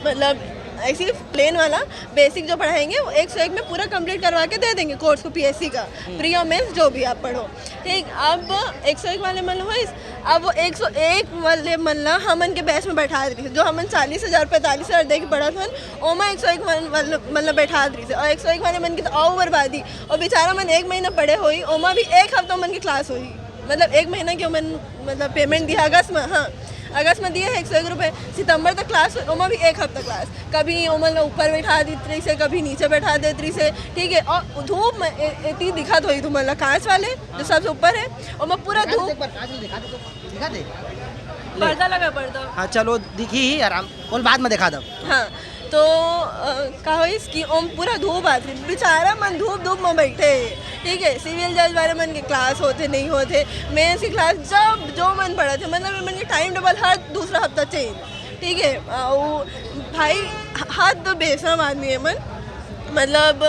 मतलब ऐसी प्लेन वाला बेसिक जो पढ़ाएंगे वो 101 में पूरा कंप्लीट करवा के दे देंगे कोर्स को, पीएससी का प्री और मेंस जो भी आप पढ़ो, ठीक। अब 101 वाले मतलब है, अब वो 101 वाले मतलब हमन के बैच में बैठा दी, जो हमन 40,000 45,000 दे के पढ़ा था, ओमा 101 मतलब बैठा दी, और 101 वाले मन की तो और बर्बादी, और बेचारा मन 1 महीना पढ़े हुई, ओमा भी 1 हफ्ता मन की क्लास हुई, मतलब 1 महीना के मन मतलब पेमेंट दिया अगस्त में, हाँ अगस्त में दिए है 101 रुपये, सितंबर तक क्लास, ओमा भी 1 हफ्ता क्लास, कभी ओमन ऊपर बैठा देती से, कभी नीचे बैठा देती से, ठीक है, और धूप में इतनी दिखा तो तुम मतलब कांच वाले जो सबसे ऊपर है, और मैं पूरा धूप दिखा दे, पर्दा लगा पर्दा, हाँ चलो दिखी ही आराम, और बाद में दिखा दो, हाँ, तो कहो इसकी ओम पूरा धूप आती, बेचारा मन धूप में बैठे, ठीक है, सिविल जज वाले मन के क्लास होते नहीं होते, मेंस की क्लास जब जो मन पड़ा थे, मतलब मन के टाइम टेबल हर दूसरा हफ्ता चेंज, ठीक है, भाई हाथ तो बेशरम आदमी है मन, मतलब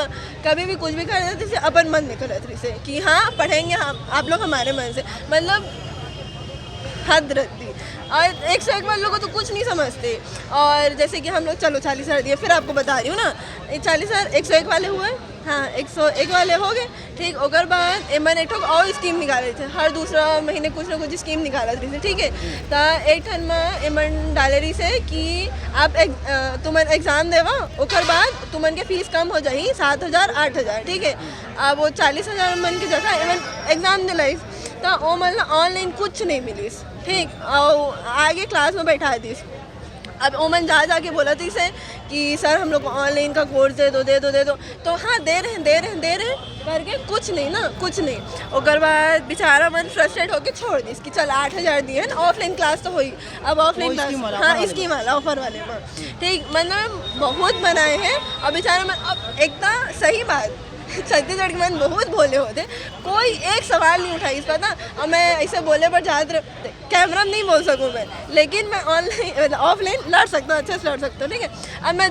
कभी भी कुछ भी कर देते थे, अपन मन नहीं कर रहे थे कि हाँ पढ़ेंगे हम आप लोग हमारे मन से, मतलब हद रखती। और 101 वाले लोग तो कुछ नहीं समझते। और जैसे कि हम लोग चलो 40,000 दिए, फिर आपको बता रही हूँ ना 40,000 101 वाले हुए, हाँ 101 वाले हो गए, ठीक। ओकर बाद एमन एक और स्कीम निकाले थे, हर दूसरा महीने कुछ ना कुछ स्कीम निकाला रही थे, ठीक है। तो एक ठन में एमन डाले रही से कि आप तुमन एग्ज़ाम देवा, ओकर बाद तुमन के फीस कम हो जाही 7,000 8,000, ठीक है। अब वो 40,000 मन की जगह एमन एग्ज़ाम दिलाइस, तो वो मतलब ऑनलाइन कुछ नहीं मिलीस, ठीक। और आगे क्लास में बैठा दीस। अब ओमन जाके बोला थी से कि सर हम लोग को ऑनलाइन का कोर्स दे दो, तो हाँ दे रहे हैं करके कुछ नहीं ना, कुछ नहीं। और बाद बेचारा मन फ्रस्ट्रेट होकर छोड़ दी कि चल 8,000 दिए हैं, ऑफलाइन क्लास तो हुई, अब ऑफलाइन क्लास, हाँ स्कीम वाला ऑफर वाले में, ठीक। मतलब बहुत बनाए हैं और बेचारा मन अब एकदम सही बात छत्तीसगढ़ के मन बहुत बोले होते, कोई एक सवाल नहीं उठाई इस पता। और मैं ऐसे बोले पर ज़्यादा कैमरा में नहीं बोल सकूँ मैं, लेकिन मैं ऑनलाइन ऑफलाइन लड़ सकता हूँ, अच्छे से लड़ सकता हूँ, ठीक है। अब मैं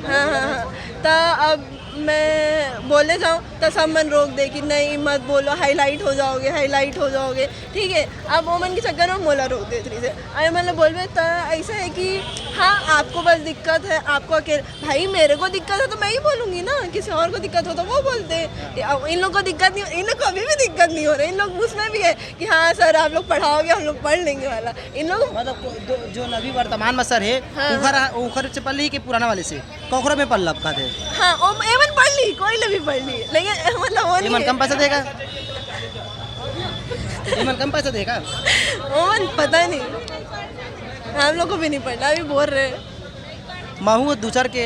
हाँ, तो अब मैं बोले जाऊँ तो सब मन रोक दे कि नहीं मत बोलो, हाईलाइट हो जाओगे, ठीक है। अब वो मन के चक्कर में मोला रोक दे थी से अरे मतलब बोलबे तो ऐसा है कि हाँ आपको बस दिक्कत है, आपको अकेले, भाई मेरे को दिक्कत है तो मैं ही बोलूँगी ना, किसी और को दिक्कत हो तो वो बोलते हैं। अब इन लोग को दिक्कत नहीं, इन लोग को अभी भी दिक्कत नहीं हो रही, इन लोग उसमें भी है कि हाँ सर आप लोग पढ़ाओगे हम लोग पढ़ लेंगे वाला। इन लोग मतलब जो अभी वर्तमान में सर है उखर से पढ़ ली कि पुराना वाले से कोखरा में पढ़ लपका थे, हाँ एमन पढ़ ली, कोई ने भी पढ़ ली, लेकिन मतलब वो नहीं कम पैसा देगा, कम पैसा देगा, ओमन पता नहीं, हम लोग को भी नहीं पढ़ना, अभी बोल रहे हैं। महू दूसर के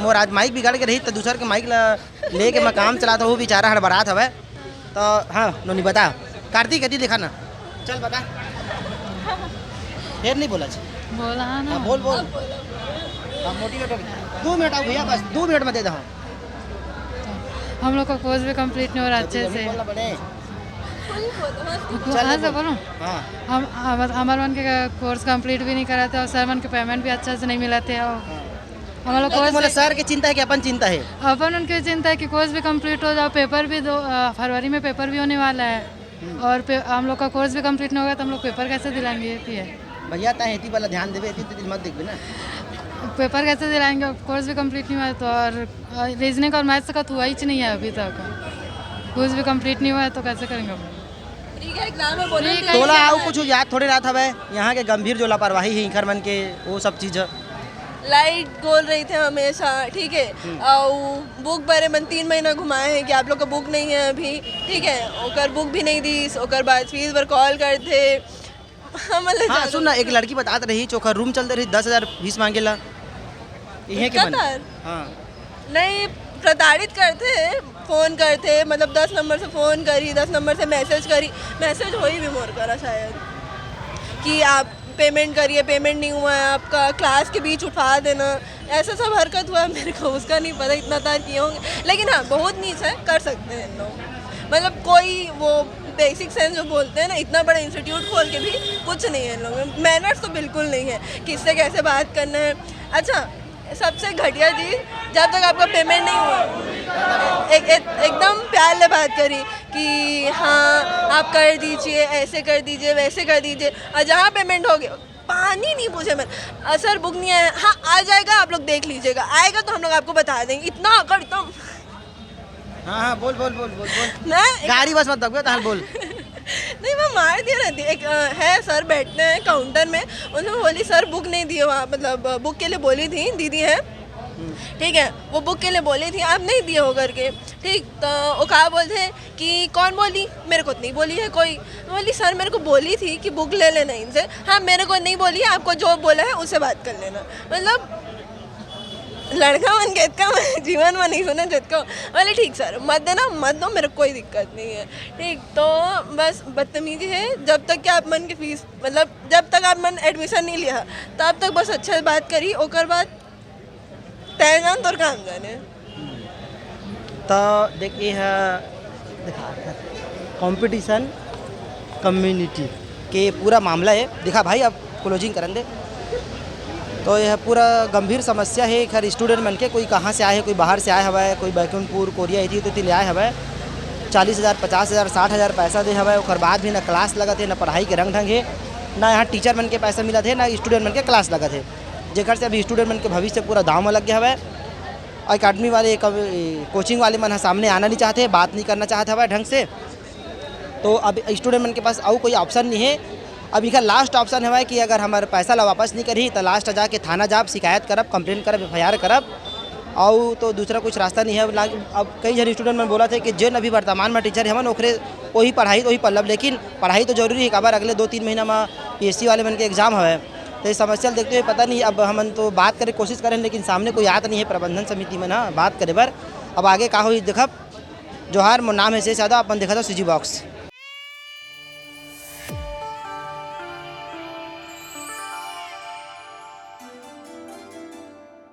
मोर आज माइक बिगाड़ के रही तो दूसर के माइक ले के मैं काम चलाता हूँ, बेचारा हड़बड़ात हवे। तो हाँ नोनी बता, कार्तिक कति देखा ना, चल बता, फिर नहीं बोला ना, बोल मोटिवेट हो गया। 2 मिनट आओ भैया, बस 2 मिनट में दे दो। हम लोग का कोर्स भी कंप्लीट नहीं हो रहा अच्छे से, बोलो हमारे मन के कोर्स कंप्लीट भी नहीं कराते और सर मन के पेमेंट भी अच्छा से नहीं मिलाते। और हम लोग कोर्स सर की चिंता है कि अपन चिंता है, अपन उनकी चिंता है कि कोर्स भी कंप्लीट हो जाओ, पेपर भी फरवरी में पेपर भी होने वाला है और हम लोग का कोर्स भी कंप्लीट नहीं होगा तो हम लोग पेपर कैसे दिलाएंगे? भैया हेती वाला ध्यान देवे, मत देखबे ना, पेपर कैसे दिलाएंगे? कोर्स भी कंप्लीट नहीं हुआ है तो, और रीजनिंग और मैथ्स का तो हुआ ही नहीं है अभी तक, कोर्स भी कंप्लीट नहीं हुआ है तो कैसे करेंगे? तोला आओ कुछ याद थोड़ी रहा था भाई, यहाँ के गंभीर जो लापरवाही है इंखर मन के वो सब चीज़ लाइट बोल रही थे हमेशा, ठीक है। और बुक बारे में 3 महीना घुमाए हैं कि आप लोग का बुक नहीं है अभी, ठीक है। ओकर बुक भी नहीं दी, ओकर बाद फीस पर कॉल करते। हाँ सुन ना, एक लड़की बतात रही चोखा रूम चलते रही 10,000 फीस मांगेला, हाँ नहीं प्रताड़ित करते, फ़ोन करते, मतलब 10 नंबर से फ़ोन करी, 10 नंबर से मैसेज करी, मैसेज हो ही भी मोर करा शायद कि आप पेमेंट करिए, पेमेंट नहीं हुआ है आपका, क्लास के बीच उठा देना, ऐसा सब हरकत हुआ। मेरे को उसका नहीं पता, इतना तार किए होंगे, लेकिन हाँ बहुत नीच है, कर सकते हैं इन लोग, मतलब कोई वो बेसिक सेंस जो बोलते हैं ना, इतना बड़ा इंस्टीट्यूट खोल के भी कुछ नहीं है इन लोगों में, मैनर्स तो बिल्कुल नहीं है, किससे कैसे बात करना है। अच्छा सबसे घटिया चीज़, जब तक आपका पेमेंट नहीं हुआ एकदम प्यार से बात करी कि हाँ आप कर दीजिए, ऐसे कर दीजिए, वैसे कर दीजिए, और जहाँ पेमेंट हो गया पानी नहीं पूछे मैंने, सर बुक नहीं आया, हाँ आ जाएगा आप लोग देख लीजिएगा, आएगा तो हम लोग आपको बता देंगे, इतना अकड़ एकदम। हाँ बोल गाड़ी बस मत दबो, बोल नहीं मैं मार दिया रहती। एक है सर बैठते हैं काउंटर में, उन्होंने बोली सर बुक नहीं दिए वहाँ, मतलब बुक के लिए बोली थी दीदी है, ठीक है, वो बुक के लिए बोली थी, आप नहीं दिए हो करके, ठीक। तो वो कहा बोलते हैं कि कौन बोली, मेरे को नहीं बोली है कोई, बोली सर मेरे को बोली थी कि बुक ले लेना इनसे, हाँ मेरे को नहीं बोली है, आपको जो बोला है उससे बात कर लेना, मतलब लड़का मन के इतना जीवन में नहीं सुना जितना, बोले ठीक सर मत देना, मत दो, मेरे को कोई दिक्कत नहीं है, ठीक। तो बस बदतमीजी है, जब तक कि आप मन की फीस, मतलब जब तक आप मन एडमिशन नहीं लिया तब तक बस अच्छे से बात करी, ओकर बाद तय जान तोर काम जाने। तो देखिए कंपटीशन कम्युनिटी के पूरा मामला है, दिखा भाई अब क्लोजिंग करन दे। तो यह पूरा गंभीर समस्या है, खैर स्टूडेंट मन के, कोई कहाँ से आए है, कोई बाहर से आए हवा है, कोई बैकुंठपुर कोरिया थी तो ले आए हवा है, 40,000 50,000 60,000 पैसा दे हवा है, और बाद भी ना क्लास लगत है ना पढ़ाई के रंग ढंग है, ना यहाँ टीचर मन के पैसा मिला थे, ना स्टूडेंट मन के क्लास लगा थे, जेकर से अभी स्टूडेंट मन के भविष्य पूरा दाव में लग गया है। अकेडमी वाले कोचिंग वाले मन सामने आना नहीं चाहते, बात नहीं करना चाहते हवा ढंग से। तो अब स्टूडेंट मन के पास और कोई ऑप्शन नहीं है। अब इनका लास्ट ऑप्शन है कि अगर हमारे पैसा ला वापस नहीं करी तो लास्ट जाके थाना जाब, शिकायत करब, कंप्लेंट करब, FIR करब, और तो दूसरा कुछ रास्ता नहीं है। अब कई जन स्टूडेंट में बोला थे कि जो अभी वर्तमान में टीचर है ओकरे वही पढ़ाई तो वही पल्लब, लेकिन पढ़ाई तो जरूरी है। खबर अगले 2-3 महीना में PSC वाले मन के एग्जाम है, तो इस समस्या देखते हुए पता नहीं। अब हम तो बात करे कोशिश करें, लेकिन सामने कोई याद नहीं है प्रबंधन समिति में ना बात करे बर। अब आगे का हो देखब। जोहार, मोर नाम है शेष यादव, अपन देखा था CG बॉक्स।